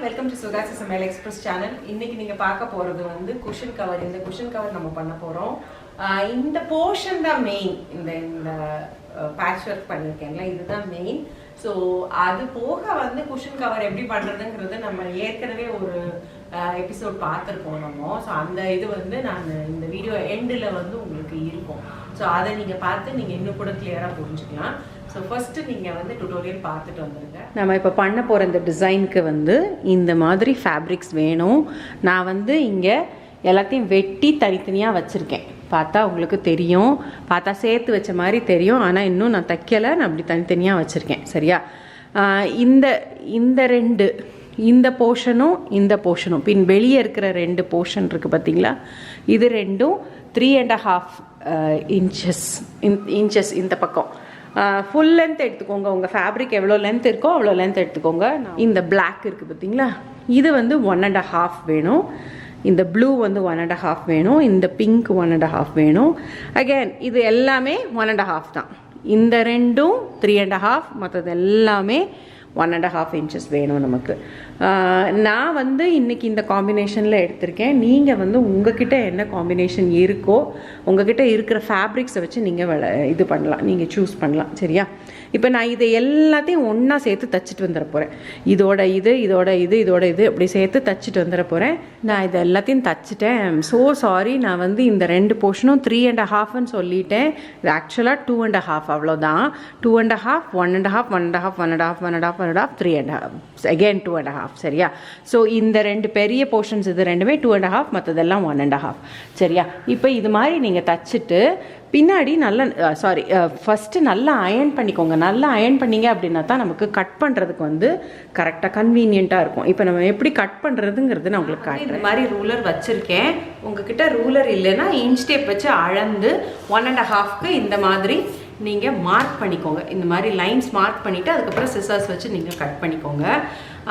welcome to Sivakasi Samayal Express channel. இன்னைக்கு நீங்க பார்க்க போறது வந்து cushion cover. இந்த cushion cover நம்ம பண்ண போறோம். இந்த portion தான் main. இந்த patchwork பண்ணிருக்கேன்ல இதுதான் main. So அது போக வந்து cushion cover எப்படி பண்றதுங்கிறது நம்ம ஏற்கனவே ஒரு எபிசோட் பார்த்திருப்போம் நம்ம. So அந்த இது வந்து நான் இந்த வீடியோ எண்ட்ல வந்து உங்களுக்கு இருக்கும். So அதை நீங்க பார்த்து நீங்க இன்னும் கூட கிளியரா புரிஞ்சுக்கலாம். ஸோ ஃபர்ஸ்ட் நீங்கள் வந்து டுட்டோரியல் பார்த்துட்டு வந்துருங்க. நம்ம இப்போ பண்ண போகிற இந்த டிசைனுக்கு வந்து இந்த மாதிரி ஃபேப்ரிக்ஸ் வேணும். நான் வந்து இங்கே எல்லாத்தையும் வெட்டி தனித்தனியாக வச்சுருக்கேன். பார்த்தா உங்களுக்கு தெரியும், பார்த்தா சேர்த்து வச்ச மாதிரி தெரியும். ஆனால் இன்னும் நான் தைக்கலை, நான் அப்படி தனித்தனியாக வச்சுருக்கேன். சரியா? இந்த போர்ஷனும் இந்த போர்ஷனும் பின் வெளியே இருக்கிற ரெண்டு போர்ஷன் இருக்குது பார்த்தீங்களா, இது ரெண்டும் 3.5 இன்ச்சஸ் இந்த பக்கம் ஃபுல் லென்த் எடுத்துக்கோங்க. உங்கள் ஃபேப்ரிக் எவ்வளோ லென்த் இருக்கோ அவ்வளோ லென்த் எடுத்துக்கோங்க. இந்த பிளாக் இருக்குது பார்த்தீங்களா, இது வந்து 1.5 வேணும். இந்த ப்ளூ வந்து 1.5 வேணும். இந்த பிங்க் 1.5 வேணும். அகெயின் இது எல்லாமே 1.5 தான். இந்த ரெண்டும் 3.5, மற்றது எல்லாமே 1.5 இன்ச்சஸ் வேணும் நமக்கு. நான் வந்து இன்றைக்கி இந்த காம்பினேஷனில் எடுத்திருக்கேன். நீங்கள் வந்து உங்ககிட்ட என்ன காம்பினேஷன் இருக்கோ, உங்ககிட்ட இருக்கிற ஃபேப்ரிக்ஸை வச்சு நீங்கள் இது பண்ணலாம், நீங்கள் சூஸ் பண்ணலாம். சரியா? இப்போ நான் இதை எல்லாத்தையும் ஒன்றா சேர்த்து தச்சுட்டு வந்துட போகிறேன். இதோட இது அப்படி சேர்த்து தச்சுட்டு வந்துட போகிறேன். நான் இதை எல்லாத்தையும் தச்சுட்டேன். ஸோ சாரி, நான் வந்து இந்த ரெண்டு போர்ஷனும் 3.5ன்னு சொல்லிட்டேன். இது ஆக்சுவலாக 2.5 அவ்வளோதான். 2.5, 1.5, 1.5, 1.5, 1.5, 1.5, 3.5, அகெயின் 2.5. சரியா? ஸோ இந்த ரெண்டு பெரிய போர்ஷன்ஸ் இது ரெண்டுமே 2.5, மற்றதெல்லாம் 1.5. சரியா? இப்போ இது மாதிரி நீங்கள் தச்சுட்டு பின்னாடி நல்லா ஃபஸ்ட்டு நல்லா அயர்ன் பண்ணிக்கோங்க. நல்லா அயர்ன் பண்ணிங்க அப்படின்னா தான் நமக்கு கட் பண்ணுறதுக்கு வந்து கரெக்டாக கன்வீனியண்ட்டாக இருக்கும். இப்போ நம்ம எப்படி கட் பண்ணுறதுங்கிறது நான் உங்களுக்கு காட்டுறேன். இந்த மாதிரி ரூலர் வச்சுருக்கேன். உங்ககிட்ட ரூலர் இல்லைன்னா இன்ச் டேப் வச்சு அளந்து 1.5க்கு இந்த மாதிரி நீங்கள் மார்க் பண்ணிக்கோங்க. இந்த மாதிரி லைன்ஸ் மார்க் பண்ணிவிட்டு அதுக்கப்புறம் சிசர்ஸ் வச்சு நீங்கள் கட் பண்ணிக்கோங்க.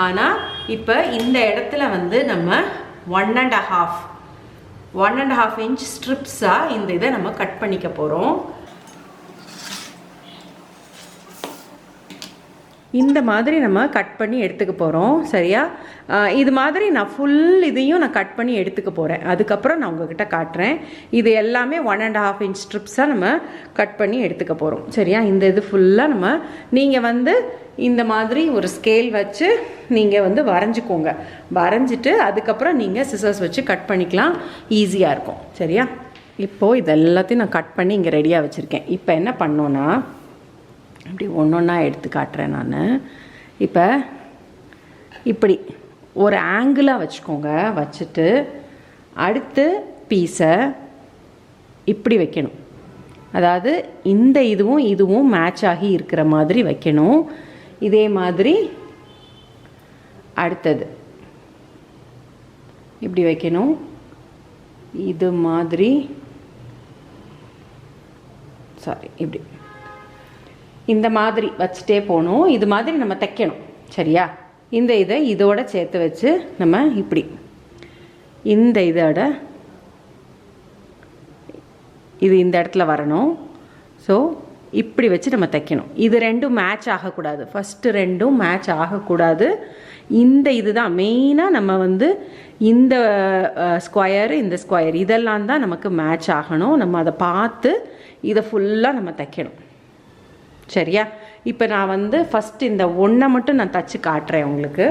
ஆனால் இப்போ இந்த இடத்துல வந்து நம்ம 1.5 இன்ச் ஸ்ட்ரிப்ஸாக இந்த இதை நம்ம கட் பண்ணிக்க போகிறோம். இந்த மாதிரி நம்ம கட் பண்ணி எடுத்துக்க போகிறோம். சரியா? இது மாதிரி நான் ஃபுல் இதையும் நான் கட் பண்ணி எடுத்துக்க போகிறேன். அதுக்கப்புறம் நான் உங்ககிட்ட காட்டுறேன். இது எல்லாமே 1.5 இன்ச் ஸ்ட்ரிப்ஸாக நம்ம கட் பண்ணி எடுத்துக்க போகிறோம். சரியா? இந்த இது ஃபுல்லாக நம்ம நீங்கள் வந்து இந்த மாதிரி ஒரு ஸ்கேல் வச்சு நீங்கள் வந்து வரைஞ்சிக்கோங்க. வரைஞ்சிட்டு அதுக்கப்புறம் நீங்கள் சிசர்ஸ் வச்சு கட் பண்ணிக்கலாம். ஈஸியாக இருக்கும். சரியா? இப்போது இது எல்லாத்தையும் நான் கட் பண்ணி இங்கே ரெடியாக வச்சுருக்கேன். இப்போ என்ன பண்ணோன்னா அப்படி ஒன்றா எடுத்து காட்டுறேன் நான். இப்போ இப்படி ஒரு ஆங்கிளாக வச்சுக்கோங்க. வச்சுட்டு அடுத்து பீஸை இப்படி வைக்கணும். அதாவது இந்த இதுவும் மேட்ச் ஆகி இருக்கிற மாதிரி வைக்கணும். இதே மாதிரி அடுத்தது இப்படி வைக்கணும். இது மாதிரி இப்படி இந்த மாதிரி வச்சுட்டே போகணும். இது மாதிரி நம்ம தைக்கணும். சரியா? இந்த இதை இதோட சேர்த்து வச்சு நம்ம இப்படி இந்த இதோட இது இந்த இடத்துல வரணும். ஸோ இப்படி வச்சு நம்ம தைக்கணும். இது ரெண்டும் மேட்ச் ஆகக்கூடாது. ஃபஸ்ட்டு ரெண்டும் மேட்ச் ஆகக்கூடாது. இந்த இதுதான் மெயினாக நம்ம வந்து இந்த இந்த ஸ்கொயர் இதெல்லாம் தான் நமக்கு மேட்ச் ஆகணும். நம்ம அதை பார்த்து இதை ஃபுல்லாக நம்ம தைக்கணும். சரியா? இப்போ நான் வந்து ஃபஸ்ட்டு இந்த ஒன்றை மட்டும் நான் தச்சு காட்டுறேன் உங்களுக்கு.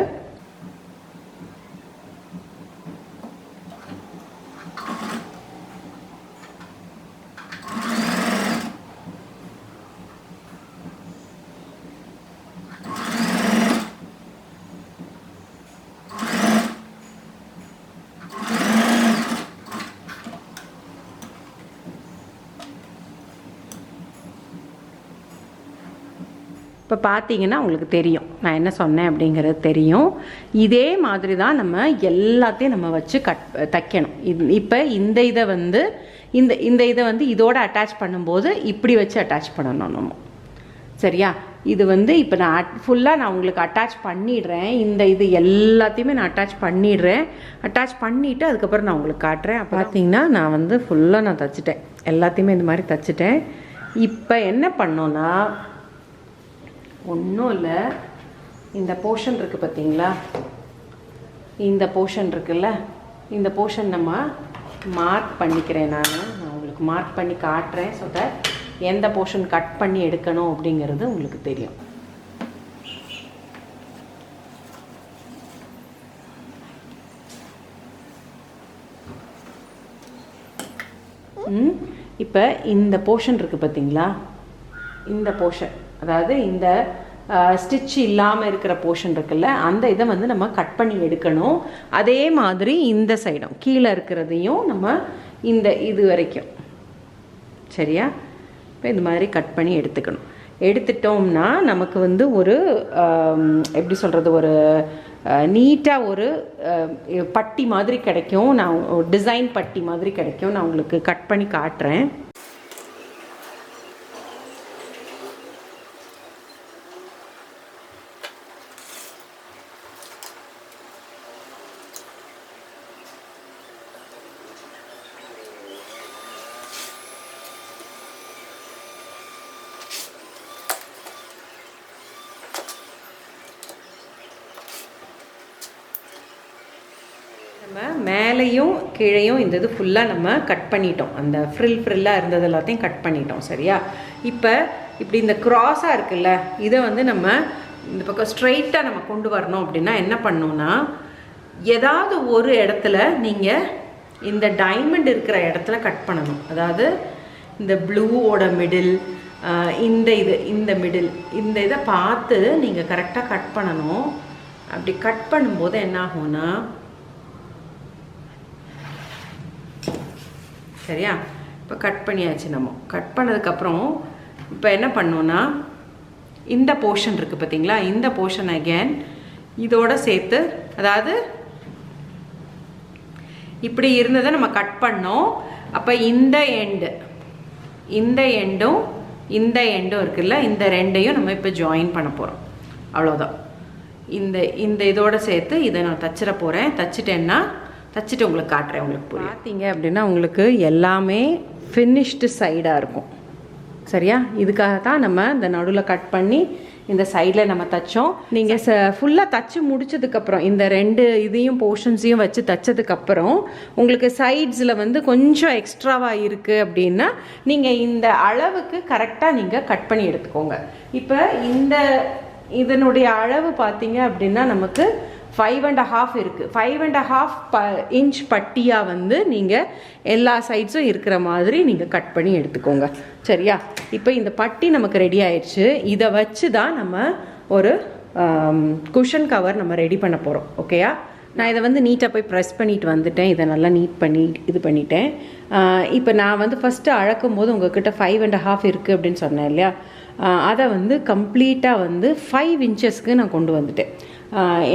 இப்போ பார்த்தீங்கன்னா உங்களுக்கு தெரியும் நான் என்ன சொன்னேன் அப்படிங்கிறது தெரியும். இதே மாதிரி தான் நம்ம எல்லாத்தையும் நம்ம வச்சு தைக்கணும். இப்போ இந்த இதை வந்து இந்த இதை வந்து இதோட அட்டாச் பண்ணும்போது இப்படி வச்சு அட்டாச் பண்ணணும் நம்ம. சரியா? இது வந்து இப்போ நான் ஃபுல்லாக நான் உங்களுக்கு அட்டாச் பண்ணிடுறேன். இந்த இது எல்லாத்தையுமே நான் அட்டாச் பண்ணிடுறேன். அட்டாச் பண்ணிவிட்டு அதுக்கப்புறம் நான் உங்களுக்கு காட்டுறேன். பார்த்தீங்கன்னா நான் வந்து ஃபுல்லாக நான் தைச்சிட்டேன். எல்லாத்தையுமே இந்த மாதிரி தைச்சிட்டேன். இப்போ என்ன பண்ணோன்னா ஒன்றும் இல்லை, இந்த போர்ஷன் இருக்குது பார்த்தீங்களா, இந்த போர்ஷன் இருக்குல்ல, இந்த போர்ஷன் நம்ம மார்க் பண்ணிக்கிறேன். நான் உங்களுக்கு மார்க் பண்ணி காட்டுறேன். ஸோ தட் எந்த போர்ஷன் கட் பண்ணி எடுக்கணும் அப்படிங்கிறது உங்களுக்கு தெரியும். இப்போ இந்த போர்ஷன் இருக்குது பார்த்தீங்களா, இந்த போர்ஷன், அதாவது இந்த ஸ்டிச் இல்லாமல் இருக்கிற போர்ஷன் இருக்குல்ல, அந்த இதை வந்து நம்ம கட் பண்ணி எடுக்கணும். அதே மாதிரி இந்த சைடும் கீழே இருக்கிறதையும் நம்ம இந்த இது வரைக்கும், சரியா? இப்போ இந்த மாதிரி கட் பண்ணி எடுத்துக்கணும். எடுத்துட்டோம்னா நமக்கு வந்து ஒரு எப்படி சொல்கிறது, ஒரு நீட்டாக ஒரு பட்டி மாதிரி கிடைக்கும். நான் ஒரு டிசைன் பட்டி மாதிரி கிடைக்கும். நான் உங்களுக்கு கட் பண்ணி காட்டுறேன். நம்ம மேலேயும் கீழேயும் இந்த இது ஃபுல்லாக நம்ம கட் பண்ணிட்டோம். அந்த ஃப்ரில்லாக இருந்தது எல்லாத்தையும் கட் பண்ணிட்டோம், சரியா? இப்போ இப்படி இந்த க்ராஸாக இருக்குல்ல, இதை வந்து நம்ம இந்த பக்கம் ஸ்ட்ரைட்டாக நம்ம கொண்டு வரணும். அப்படின்னா என்ன பண்ணணும்னா, ஏதாவது ஒரு இடத்துல நீங்கள் இந்த டைமண்ட் இருக்கிற இடத்துல கட் பண்ணணும். அதாவது இந்த ப்ளூவோட மிடில், இந்த மிடில், இந்த இதை பார்த்து நீங்கள் கரெக்டாக கட் பண்ணணும். அப்படி கட் பண்ணும்போது என்ன ஆகும்னா, சரியா? இப்போ கட் பண்ணியாச்சு. நம்ம கட் பண்ணதுக்கப்புறம் இப்போ என்ன பண்ணோன்னா, இந்த போர்ஷன் இருக்குது பார்த்தீங்களா, இந்த போர்ஷன் அகேன் இதோட சேர்த்து, அதாவது இப்படி இருந்ததை நம்ம கட் பண்ணோம். அப்போ இந்த எண்டும் இந்த எண்டும் இருக்குல்ல, இந்த ரெண்டையும் நம்ம இப்போ ஜாயின் பண்ண போகிறோம். அவ்வளோதான். இந்த இதோட சேர்த்து இதை நான் தச்சிட போகிறேன். தச்சுட்டு உங்களுக்கு காட்டுறேன். உங்களுக்கு புரியும். பார்த்தீங்க அப்படின்னா உங்களுக்கு எல்லாமே ஃபினிஷ்டு சைடாக இருக்கும், சரியா? இதுக்காக தான் நம்ம இந்த நடுவில் கட் பண்ணி இந்த சைடில் நம்ம தைச்சோம். நீங்கள் ஃபுல்லாக தைச்சி முடிச்சதுக்கப்புறம், இந்த ரெண்டு இதையும் போர்ஷன்ஸையும் வச்சு தைச்சதுக்கப்புறம் உங்களுக்கு சைட்ஸில் வந்து கொஞ்சம் எக்ஸ்ட்ராவாக இருக்குது அப்படின்னா நீங்கள் இந்த அளவுக்கு கரெக்டாக நீங்கள் கட் பண்ணி எடுத்துக்கோங்க. இப்போ இதனுடைய அளவு பார்த்தீங்க அப்படின்னா நமக்கு 5.5 இருக்குது. 5.5 இன்ச் பட்டியாக வந்து நீங்கள் எல்லா சைட்ஸும் இருக்கிற மாதிரி நீங்கள் கட் பண்ணி எடுத்துக்கோங்க, சரியா? இப்போ இந்த பட்டி நமக்கு ரெடி ஆயிடுச்சு. இதை வச்சு தான் நம்ம ஒரு குஷன் கவர் நம்ம ரெடி பண்ண போகிறோம், ஓகேயா? நான் இதை வந்து நீட்டாக போய் ப்ரெஸ் பண்ணிட்டு வந்துட்டேன். இதை நல்லா நீட் பண்ணி இது பண்ணிட்டேன். இப்போ நான் வந்து ஃபஸ்ட்டு அளக்கும் போது உங்கள்கிட்ட 5.5 இருக்குது அப்படின்னு சொன்னேன் இல்லையா, அதை வந்து கம்ப்ளீட்டாக வந்து 5 இன்ச்சஸ்க்கு நான் கொண்டு வந்துட்டேன்.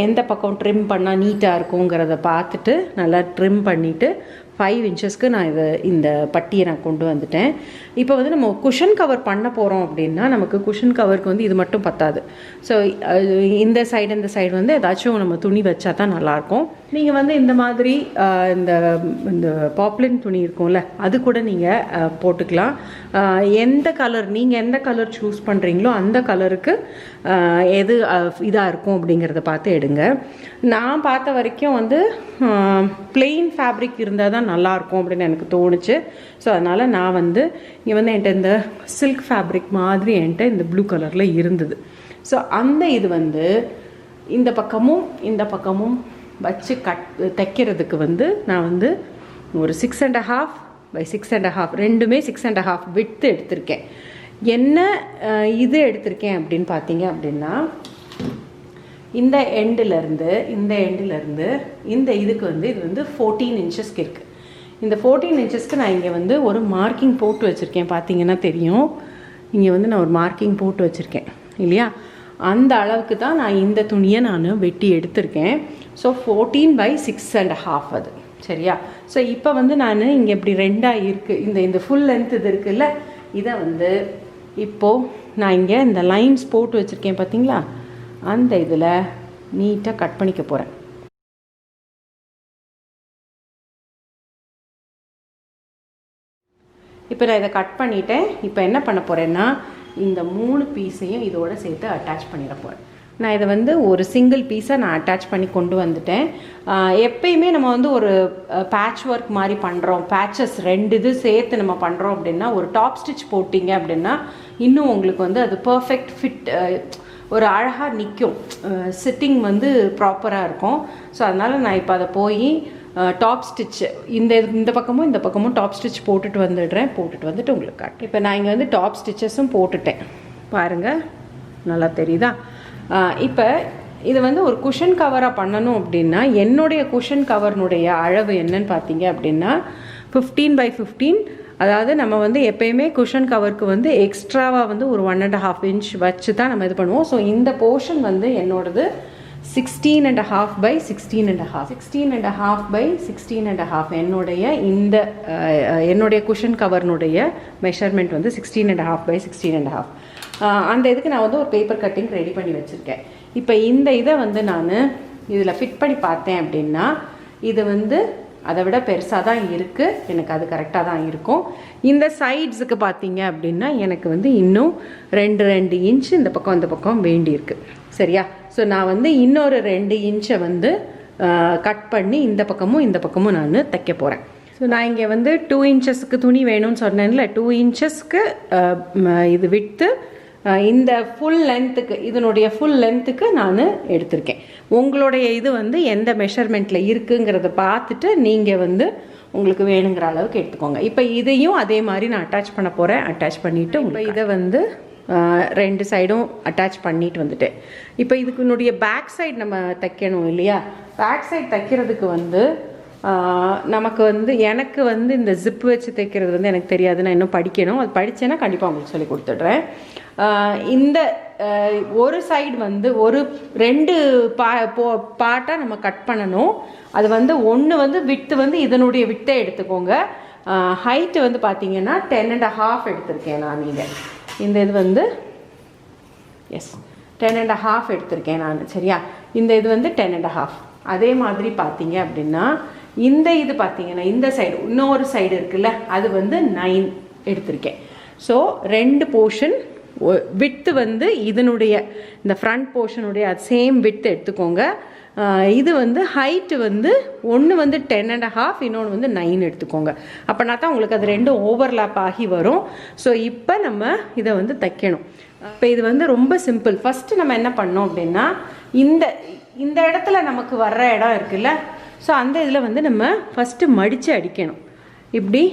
எந்த பக்கம் ட்ரிம் பண்ணால் நீட்டாக இருக்குங்கிறத பார்த்துட்டு நல்லா ட்ரிம் பண்ணிவிட்டு 5 இன்ச்சஸ்க்கு நான் இந்த பட்டியை நான் கொண்டு வந்துட்டேன். இப்போ வந்து நம்ம குஷன் கவர் பண்ண போகிறோம் அப்படின்னா நமக்கு குஷன் கவருக்கு வந்து இது மட்டும் பத்தாது. ஸோ இந்த சைடு வந்து ஏதாச்சும் நம்ம துணி வச்சா தான் நல்லாயிருக்கும். நீங்கள் வந்து இந்த மாதிரி இந்த பாப்லின் துணி இருக்கும்ல, அது கூட நீங்கள் போட்டுக்கலாம். நீங்கள் எந்த கலர் சூஸ் பண்ணுறீங்களோ அந்த கலருக்கு எது இதாக இருக்கும் அப்படிங்கிறத பார்த்து எடுங்க. நான் பார்த்த வரைக்கும் வந்து பிளெயின் ஃபேப்ரிக் இருந்தால் தான் நல்லாயிருக்கும் அப்படின்னு எனக்கு தோணுச்சு. ஸோ அதனால் நான் வந்து இங்கே வந்து என்கிட்ட இந்த சில்க் ஃபேப்ரிக் மாதிரி என்கிட்ட இந்த ப்ளூ கலரில் இருந்தது. ஸோ அந்த இது வந்து இந்த பக்கமும் வச்சு தைக்கிறதுக்கு வந்து நான் வந்து ஒரு 6.5 by 6.5, ரெண்டுமே 6.5 விட்த்து எடுத்திருக்கேன். என்ன இது எடுத்திருக்கேன் அப்படின்னு பார்த்தீங்க அப்படின்னா, இந்த எண்டிலேருந்து இந்த இதுக்கு வந்து இது வந்து 14 இன்ச்சஸ்க்கு இருக்குது. இந்த 14 இன்ச்சஸ்க்கு நான் இங்கே வந்து ஒரு மார்க்கிங் போட்டு வச்சுருக்கேன். பார்த்தீங்கன்னா தெரியும், இங்கே வந்து நான் ஒரு மார்க்கிங் போட்டு வச்சுருக்கேன் இல்லையா? அந்த அளவுக்கு தான் நான் இந்த துணியை நான் வெட்டி எடுத்திருக்கேன். ஸோ 14 by 6.5 அது, சரியா? ஸோ இப்போ வந்து நான் இங்கே இப்படி ரெண்டாக இருக்குது, இந்த ஃபுல் லென்த் இது இருக்குல்ல, இதை வந்து இப்போது நான் இங்கே இந்த லைன்ஸ் போட்டு வச்சுருக்கேன் பார்த்தீங்களா, அந்த இதில் நீட்டாக கட் பண்ணிக்க போகிறேன். இப்போ நான் இதை கட் பண்ணிட்டேன். இப்போ என்ன பண்ண போகிறேன்னா, இந்த 3 பீஸையும் இதோட சேர்த்து அட்டாச் பண்ணிட போகிறேன். நான் இதை வந்து ஒரு சிங்கிள் பீஸாக நான் அட்டாச் பண்ணி கொண்டு வந்துட்டேன். எப்பயுமே நம்ம வந்து ஒரு பேட்ச் ஒர்க் மாதிரி பண்ணுறோம், பேட்சஸ் 2 இது சேர்த்து நம்ம பண்ணுறோம் அப்படின்னா ஒரு டாப் ஸ்டிச் போட்டிங்க அப்படின்னா இன்னும் உங்களுக்கு வந்து அது பர்ஃபெக்ட் ஃபிட், ஒரு அழகாக நிற்கும், சிட்டிங் வந்து ப்ராப்பராக இருக்கும். ஸோ அதனால் நான் இப்போ அதை போய் டாப் ஸ்டிச் இந்த பக்கமும் டாப் ஸ்டிச் போட்டுட்டு வந்துட்டு உங்களுக்கு காட்டு. இப்போ நான் இங்கே வந்து டாப் ஸ்டிச்சஸும் போட்டுட்டேன் பாருங்கள், நல்லா தெரியுதா? இப்போ இது வந்து ஒரு குஷன் கவராக பண்ணணும் அப்படின்னா என்னுடைய குஷன் கவர்னுடைய அளவு என்னன்னு பார்த்தீங்க அப்படின்னா 15x15. அதாவது நம்ம வந்து எப்பயுமே குஷன் கவருக்கு வந்து எக்ஸ்ட்ராவாக வந்து ஒரு 1.5 இன்ச் வச்சு தான் நம்ம இது பண்ணுவோம். ஸோ இந்த போர்ஷன் வந்து என்னோடது 16.5 என்னுடைய குஷன் கவர்னுடைய மெஷர்மெண்ட் வந்து 16.5 அந்த இதுக்கு நான் வந்து ஒரு பேப்பர் கட்டிங் ரெடி பண்ணி வச்சுருக்கேன். இப்போ இந்த இதை வந்து நான் இதில் ஃபிட் பண்ணி பார்த்தேன் அப்படின்னா இது வந்து அதை விட பெருசாக தான் இருக்குது, எனக்கு அது கரெக்டாக தான் இருக்கும். இந்த சைட்ஸுக்கு பார்த்தீங்க அப்படின்னா எனக்கு வந்து இன்னும் 2 இன்ச் இந்த பக்கம் வேண்டியிருக்கு. சரியா? ஸோ நான் வந்து இன்னொரு 2 இன்ச்சை வந்து கட் பண்ணி இந்த பக்கமும் நான் தைக்க போகிறேன். ஸோ நான் இங்கே வந்து 2 இன்ச்சஸ்க்கு துணி வேணும்னு சொன்னேன்ல, 2 இன்ச்சஸ்க்கு இது விட்டு இந்த ஃபுல் லென்த்துக்கு, இதனுடைய ஃபுல் லென்த்துக்கு நான் எடுத்திருக்கேன். உங்களுடைய இது வந்து எந்த மெஷர்மெண்ட்டில் இருக்குங்கிறத பார்த்துட்டு நீங்கள் வந்து உங்களுக்கு வேணுங்கிற அளவுக்கு எடுத்துக்கோங்க. இப்போ இதையும் அதே மாதிரி நான் அட்டாச் பண்ண போகிறேன். அட்டாச் பண்ணிவிட்டு இப்போ இதை வந்து 2 சைடும் அட்டாச் பண்ணிட்டு வந்துட்டேன். இப்போ இதுக்குனுடைய பேக் சைடு நம்ம தைக்கணும் இல்லையா? பேக் சைடு தைக்கிறதுக்கு வந்து நமக்கு வந்து எனக்கு வந்து இந்த ஜிப்பு வச்சு தைக்கிறது வந்து எனக்கு தெரியாது, நான் இன்னும் படிக்கணும். அது படித்தேன்னா கண்டிப்பாக உங்களுக்கு சொல்லி கொடுத்துட்றேன். இந்த ஒரு சைடு வந்து ஒரு 2 பார்ட்டாக நம்ம கட் பண்ணணும். அது வந்து ஒன்று வந்து விட்டு வந்து இதனுடைய விட்டை எடுத்துக்கோங்க. ஹைட்டு வந்து பார்த்தீங்கன்னா 10.5 எடுத்திருக்கேன் நான். நீங்கள் இந்த இது வந்து 10.5 எடுத்திருக்கேன் நான். சரியா? இந்த இது வந்து 10.5. அதே மாதிரி பார்த்தீங்க அப்படின்னா இந்த இது பார்த்தீங்கன்னா இந்த சைடு இன்னொரு சைடு இருக்குல்ல, அது வந்து 9 எடுத்திருக்கேன். ஸோ 2 போர்ஷன் விட்டு வந்து இதனுடைய இந்த ஃப்ரண்ட் போர்ஷனுடைய அது சேம் விட்டு எடுத்துக்கோங்க. இது வந்து ஹைட்டு வந்து ஒன்று வந்து 10.5, இன்னொன்று வந்து 9 எடுத்துக்கோங்க. அப்படின்னா தான் உங்களுக்கு அது 2 ஓவர்லேப் ஆகி வரும். ஸோ இப்போ நம்ம இதை வந்து தைக்கணும். இப்போ இது வந்து ரொம்ப சிம்பிள். ஃபஸ்ட்டு நம்ம என்ன பண்ணோம் அப்படின்னா இந்த இடத்துல நமக்கு வர்ற இடம் இருக்குல்ல, ஸோ அந்த இதில் வந்து நம்ம ஃபஸ்ட்டு மடித்து அடிக்கணும். இப்படி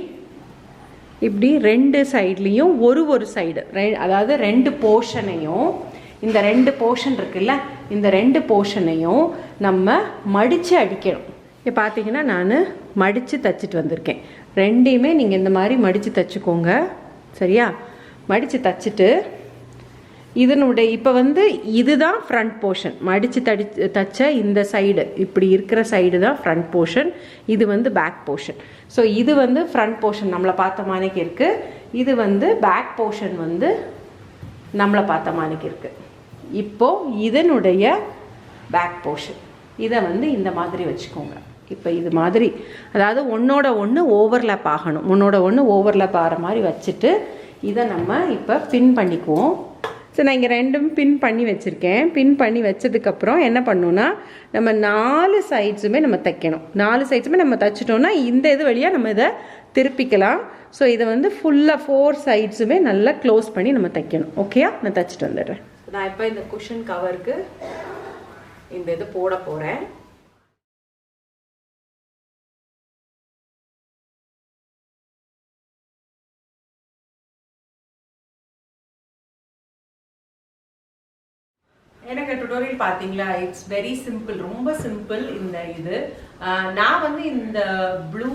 2 சைட்லேயும் ஒரு சைடு, அதாவது 2 போர்ஷனையும், இந்த 2 போர்ஷன் இருக்குல்ல, இந்த 2 போர்ஷனையும் நம்ம மடித்து அடிக்கணும். இப்போ பார்த்தீங்கன்னா நான் மடித்து தைச்சிட்டு வந்திருக்கேன். 2யுமே நீங்கள் இந்த மாதிரி மடித்து தைச்சிக்கோங்க. சரியா? மடித்து தைச்சிட்டு இதனுடைய இப்போ வந்து இதுதான் ஃப்ரண்ட் போர்ஷன். மடித்து தைச்ச இந்த சைடு, இப்படி இருக்கிற சைடு தான் ஃப்ரண்ட் போர்ஷன். இது வந்து பேக் போர்ஷன். ஸோ இது வந்து ஃப்ரண்ட் போர்ஷன் நம்மளை பார்த்த மாதிரிக்கு இருக்குது. இது வந்து பேக் போர்ஷன் வந்து நம்மளை பார்த்த மாதிரிக்கு இருக்குது. இப்போது இதனுடைய பேக் போர்ஷன் இதை வந்து இந்த மாதிரி வச்சுக்கோங்க. இப்போ இது மாதிரி, அதாவது ஒன்றோட ஒன்று ஓவர்லேப் ஆகணும். ஒன்று ஓவர்லேப் ஆகிற மாதிரி வச்சுட்டு இதை நம்ம இப்போ பின் பண்ணிக்குவோம். ஸோ நான் இங்கே 2ம் பின் பண்ணி வச்சுருக்கேன். பின் பண்ணி வச்சதுக்கப்புறம் என்ன பண்ணணுன்னா நம்ம 4 சைட்ஸுமே நம்ம தைக்கணும். 4 சைட்ஸுமே நம்ம தைச்சிட்டோன்னா இந்த இது வழியாக நம்ம இதை திருப்பிக்கலாம். ஸோ இதை வந்து ஃபுல்லாக 4 சைட்ஸுமே நல்லா க்ளோஸ் பண்ணி நம்ம தைக்கணும். ஓகேயா? நான் தைச்சிட்டு வந்துடுறேன். நான் இப்போ இந்த குஷன் கவருக்கு இந்த இது போட போகிறேன். எனக்கு டுட்டோரியல் பார்த்தீங்களா? இட்ஸ் வெரி சிம்பிள், ரொம்ப சிம்பிள். இந்த இது நான் வந்து இந்த ப்ளூ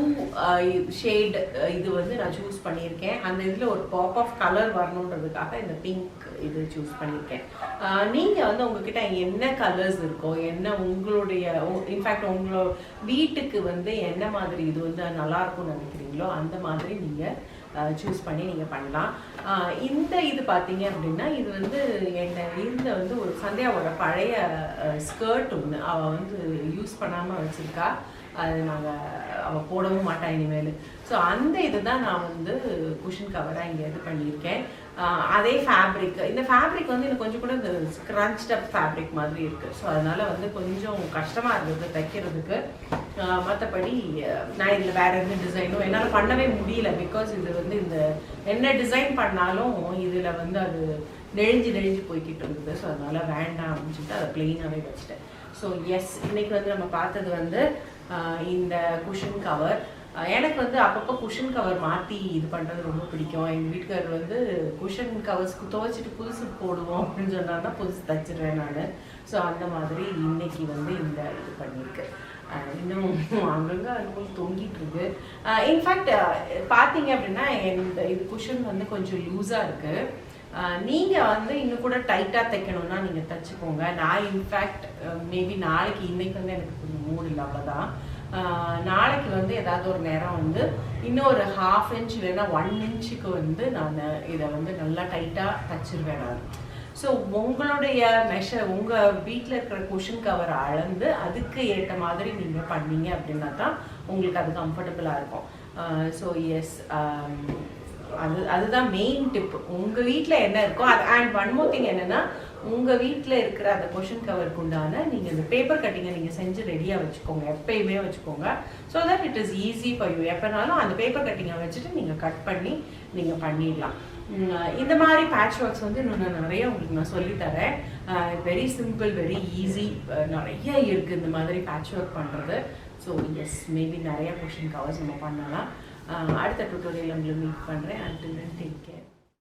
ஷேட் இது வந்து நான் சூஸ் பண்ணியிருக்கேன். அந்த இதில் ஒரு பாப் ஆஃப் கலர் வரணுன்றதுக்காக இந்த பிங்க் இது சூஸ் பண்ணியிருக்கேன். நீங்கள் வந்து உங்ககிட்ட என்ன கலர்ஸ் இருக்கோ, என்ன உங்களுடைய இன்ஃபேக்ட் உங்களோட வீட்டுக்கு வந்து என்ன மாதிரி இது வந்து நல்லாயிருக்கும்னு நினைக்கிறீங்களோ அந்த மாதிரி நீங்கள் சூஸ் பண்ணி நீங்கள் பண்ணலாம். இந்த இது பார்த்தீங்க அப்படின்னா இது வந்து இந்த வந்து ஒரு சந்தியாவோட பழைய ஸ்கர்ட் ஒன்று அவள் வந்து யூஸ் பண்ணாமல் வச்சுருக்கா. அது அவள் போடவும் மாட்டாள் இனிமேல். ஸோ அந்த இது தான் நான் வந்து குஷன் கவராக இங்கே இது பண்ணியிருக்கேன். அதே ஃபேப்ரிக், இந்த ஃபேப்ரிக் வந்து எனக்கு கொஞ்சம் கூட இந்த ஸ்க்ரன்ச்ட் அப் ஃபேப்ரிக் மாதிரி இருக்குது. ஸோ அதனால் வந்து கொஞ்சம் கஷ்டமாக இருக்குது தைக்கிறதுக்கு. மற்றபடி நான் இதில் வேறு எந்த டிசைனும் என்னால் பண்ணவே முடியல. பிகாஸ் இது வந்து இந்த என்ன டிசைன் பண்ணாலும் இதில் வந்து அது நெழிஞ்சு போய்கிட்டு இருந்தது. ஸோ அதனால் வேண்டாம் அப்படின்னு சொல்லிட்டு அதை பிளெயினாகவே வச்சுட்டேன். ஸோ எஸ், இன்னைக்கு வந்து நம்ம பார்த்தது வந்து இந்த குஷன் கவர். எனக்கு வந்து அப்பப்போ குஷன் கவர் மாற்றி இது பண்ணுறது ரொம்ப பிடிக்கும். எங்கள் வீட்டுக்காரர் வந்து குஷன் கவர்ஸ் துவைச்சிட்டு புதுசு போடுவோம் அப்படின்னு சொன்னாங்கன்னா புதுசு தைச்சிடுவேன் நான். ஸோ அந்த மாதிரி இன்னைக்கு வந்து இந்த இது பண்ணியிருக்கு. இன்னும் அங்கங்கே அனுபவம் தொங்கிட்டு இருக்கு. இன்ஃபேக்ட் பார்த்தீங்க அப்படின்னா இந்த இது குஷன் வந்து கொஞ்சம் லூஸாக இருக்குது. நீங்கள் வந்து இன்னும் கூட டைட்டாக தைக்கணும்னா நீங்கள் தைச்சிக்கோங்க. நான் இன்ஃபேக்ட் மேபி நாளைக்கு, இன்னைக்கு வந்து எனக்கு கொஞ்சம் மூடு இல்லை, அவ்வளோதான். நாளைக்கு வந்து ஏதாவது ஒரு நேரம் வந்து இன்னும் ஒரு 1/2 இன்ச் இல்லைன்னா 1 இன்ச்சுக்கு வந்து நான் இதை வந்து நல்லா டைட்டாக தைச்சிருவேன் நான். ஸோ உங்களுடைய உங்கள் வீட்டில் இருக்கிற குஷன் கவர் அளந்து அதுக்கு ஏற்ற மாதிரி நீங்கள் பண்ணீங்க அப்படின்னா தான் உங்களுக்கு அது கம்ஃபர்டபுளாக இருக்கும். ஸோ எஸ், அதுதான் மெயின் டிப். உங்கள் வீட்டில் என்ன இருக்கோ அது. அண்ட் ஒன் மோர் திங் என்னென்னா, உங்கள் வீட்டில் இருக்கிற அந்த கொஷின் கவருக்கு உண்டான நீங்கள் இந்த பேப்பர் கட்டிங்கை நீங்கள் செஞ்சு ரெடியாக வச்சுக்கோங்க, எப்பயுமே வச்சுக்கோங்க. So that it is easy for you. எப்போனாலும் அந்த பேப்பர் கட்டிங்கை வச்சுட்டு நீங்கள் கட் பண்ணி நீங்கள் பண்ணிடலாம். இந்த மாதிரி பேட்ச் ஒர்க்ஸ் வந்து இன்னும் நான் நிறைய உங்களுக்கு நான் சொல்லித்தரேன். Very simple, very easy. நிறைய இருக்குது இந்த மாதிரி பேட்ச் ஒர்க் பண்ணுறது. ஸோ எஸ், மேபி நிறைய கொஷின் கவர்ஸ் நம்ம பண்ணலாம். அடுத்த டுட்டோரியல் உங்களை மீட் பண்ணுறேன். Until then take care.